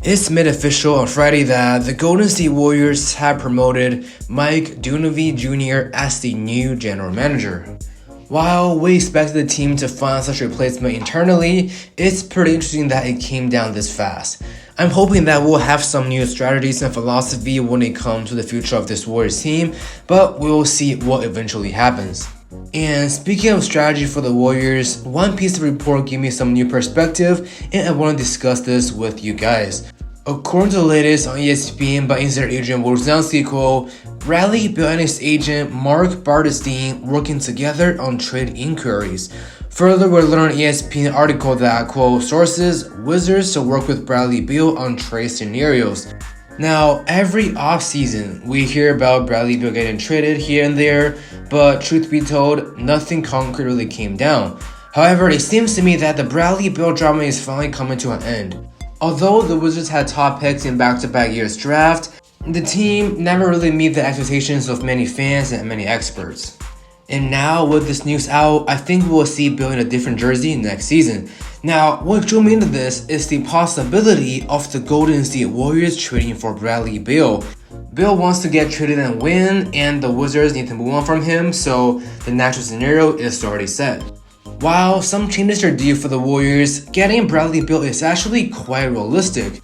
It's made official on Friday that the Golden State Warriors have promoted Mike Dunleavy Jr. as the new general manager. While we expected the team to find such a replacement internally, it's pretty interesting that it came down this fast. I'm hoping that we'll have some new strategies and philosophy when it comes to the future of this Warriors team, but we'll see what eventually happens. And speaking of strategy for the Warriors, one piece of report gave me some new perspective, and I want to discuss this with you guys. According to the latest on ESPN by insider agent Wojnarowski, quote, Bradley Beal and his agent Mark Bartestein working together on trade inquiries. Further, we learned in an ESPN article that, quote, sources, Wizards to work with Bradley Beal on trade scenarios. Now, every offseason, we hear about Bradley Beal getting traded here and there, but truth be told, nothing concrete really came down. However, it seems to me that the Bradley Beal drama is finally coming to an end. Although the Wizards had top picks in back-to-back years draft, the team never really met the expectations of many fans and many experts. And now, with this news out, I think we'll see Beal in a different jersey next season. Now, what drew me into this is the possibility of the Golden State Warriors trading for Bradley Beal. Beal wants to get traded and win, and the Wizards need to move on from him, so the natural scenario is already set. While some changes are due for the Warriors, getting Bradley Beal is actually quite realistic.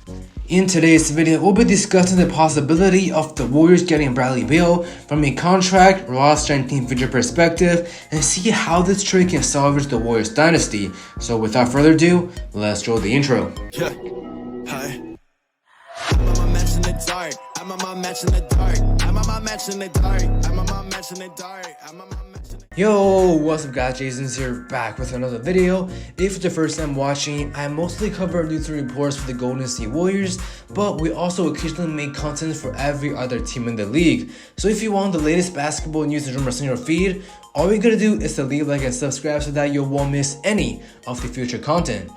In today's video, we'll be discussing the possibility of the Warriors getting Bradley Beal from a contract, roster, and team future perspective, and see how this trade can salvage the Warriors dynasty. So without further ado, let's roll the intro. Yeah. Hi. I'm on my match in the dark. I'm on my match in the dark. I'm on my match in the dark. I'm on my match in the dark. I'm on my match in the Yo, what's up guys, Jason's here back with another video. If it's the first time watching, I mostly cover news and reports for the Golden State Warriors, but we also occasionally make content for every other team in the league. So if you want the latest basketball news and rumors in your feed, all you gotta do is to leave a like and subscribe so that you won't miss any of the future content.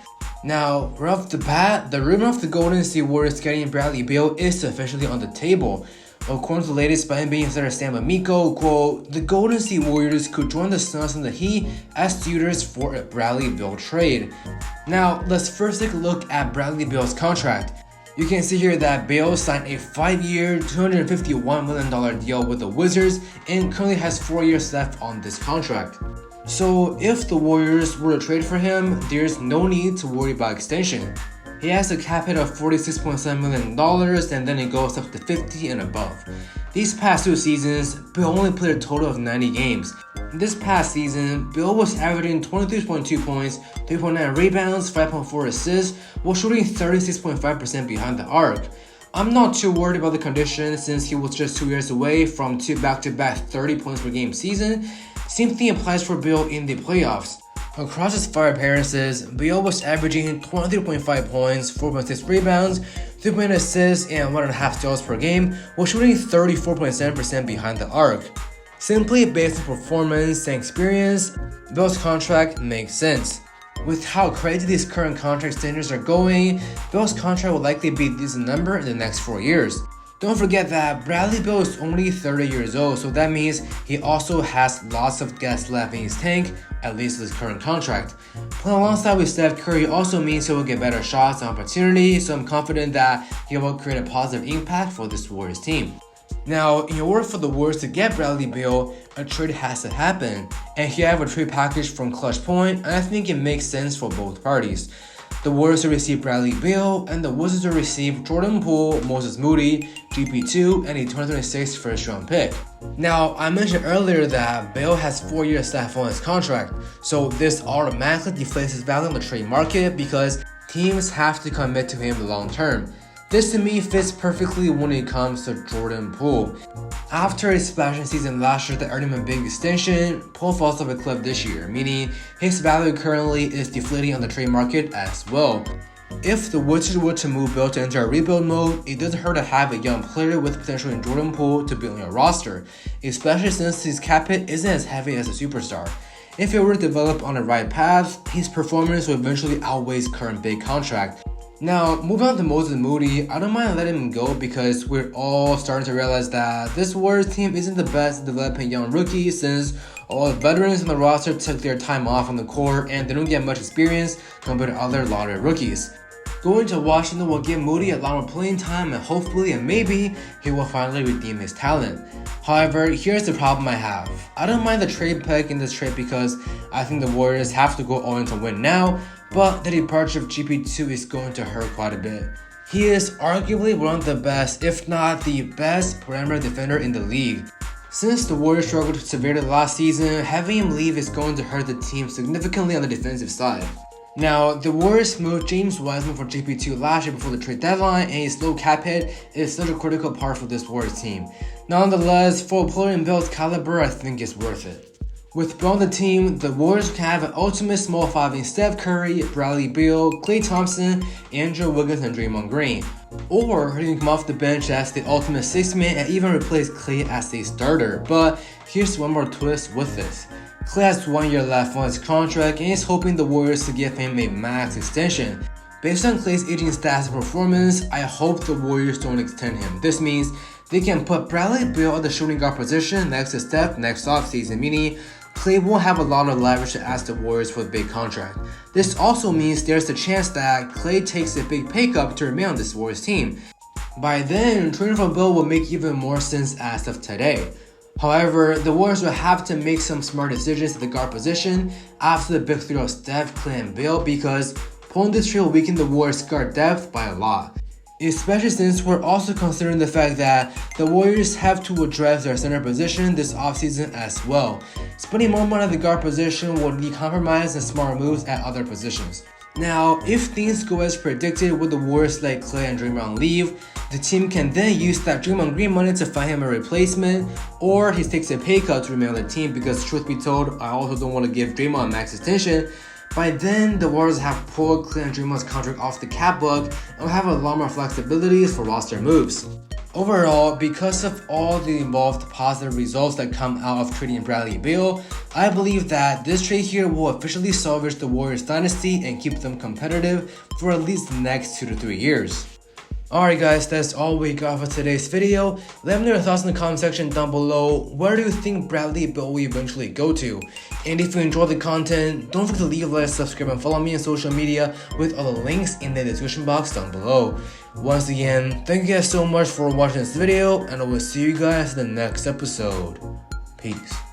Now, right off the bat, the rumor of the Golden State Warriors getting Bradley Beal is officially on the table. According to the latest by NBA insider Stan Bamiko, quote, the Golden State Warriors could join the Suns and the Heat as suitors for a Bradley Beal trade. Now, let's first take a look at Bradley Beal's contract. You can see here that Beal signed a 5-year, $251 million deal with the Wizards and currently has 4 years left on this contract. So if the Warriors were to trade for him, there's no need to worry about extension. He has a cap hit of $46.7 million and then it goes up to 50 and above. These past 2 seasons, Beal only played a total of 90 games. This past season, Beal was averaging 23.2 points, 3.9 rebounds, 5.4 assists, while shooting 36.5% behind the arc. I'm not too worried about the condition since he was just 2 years away from 2 back-to-back 30 points per game season. Same thing applies for Beal in the playoffs. Across his 5 appearances, Beal was averaging 23.5 points, 4.6 rebounds, 3.8 assists, and 1.5 steals per game, while shooting 34.7% behind the arc. Simply based on performance and experience, Beal's contract makes sense. With how crazy these current contract standards are going, Beal's contract will likely be a decent number in the next 4 years. Don't forget that Bradley Beal is only 30 years old, so that means he also has lots of gas left in his tank, at least his current contract. Playing alongside with Steph Curry also means he will get better shots and opportunity, so I'm confident that he will create a positive impact for this Warriors team. Now, in order for the Warriors to get Bradley Beal, a trade has to happen, and here I have a trade package from Clutch Point, and I think it makes sense for both parties. The Warriors will receive Bradley Beal, and the Wizards will receive Jordan Poole, Moses Moody, GP2, and a 2026 first-round pick. Now, I mentioned earlier that Beal has 4 years left on his contract, so this automatically deflates his value on the trade market because teams have to commit to him long term. This to me fits perfectly when it comes to Jordan Poole. After a splashing season last year that earned him a big extension, Poole falls off a cliff this year, meaning his value currently is deflating on the trade market as well. If the Wizards were to move Beal to enter a rebuild mode, it doesn't hurt to have a young player with potential in Jordan Poole to be on your roster, especially since his cap hit isn't as heavy as a superstar. If it were to develop on the right path, his performance will eventually outweigh his current big contract. Now, moving on to Moses Moody, I don't mind letting him go because we're all starting to realize that this Warriors team isn't the best at developing young rookies since all the veterans on the roster took their time off on the court and they don't get much experience compared to other lottery rookies. Going to Washington will give Moody a lot more playing time, and hopefully and maybe he will finally redeem his talent. However, here's the problem I have. I don't mind the trade peg in this trade because I think the Warriors have to go all in to win now, but the departure of GP2 is going to hurt quite a bit. He is arguably one of the best, if not the best, perimeter defender in the league. Since the Warriors struggled severely last season, having him leave is going to hurt the team significantly on the defensive side. Now, the Warriors moved James Wiseman for GP2 last year before the trade deadline, and his low cap hit is such a critical part for this Warriors team. Nonetheless, for a player in Beal's caliber, I think it's worth it. With Beal on the team, the Warriors can have an ultimate small five in Steph Curry, Bradley Beal, Klay Thompson, Andrew Wiggins, and Draymond Green. Or he can come off the bench as the ultimate six-man and even replace Klay as a starter. But here's one more twist with this. Klay has 1 year left on his contract and is hoping the Warriors to give him a max extension. Based on Klay's aging stats and performance, I hope the Warriors don't extend him. This means they can put Bradley Beal at the shooting guard position next to Steph next offseason, meaning Klay won't have a lot of leverage to ask the Warriors for a big contract. This also means there's a chance that Klay takes a big pay cut to remain on this Warriors team. By then, trading for Beal will make even more sense as of today. However, the Warriors will have to make some smart decisions at the guard position after the big three of Steph, Klay, and Beal because pulling this trade will weaken the Warriors' guard depth by a lot. Especially since we're also considering the fact that the Warriors have to address their center position this offseason as well. Spending more money at the guard position will need compromise and smart moves at other positions. Now, if things go as predicted with the Warriors let Klay and Draymond leave, the team can then use that Draymond Green money to find him a replacement, or he takes a pay cut to remain on the team because truth be told, I also don't want to give Draymond max extension. By then, the Warriors have pulled Klay and Draymond's contract off the cap book and will have a lot more flexibilities for roster moves. Overall, because of all the involved positive results that come out of trading Bradley Beal, I believe that this trade here will officially salvage the Warriors dynasty and keep them competitive for at least the next 2 to 3 years. Alright guys, that's all we got for today's video. Let me know your thoughts in the comment section down below. Where do you think Bradley Beal will eventually go to? And if you enjoyed the content, don't forget to leave a like, subscribe, and follow me on social media with all the links in the description box down below. Once again, thank you guys so much for watching this video, and I will see you guys in the next episode. Peace.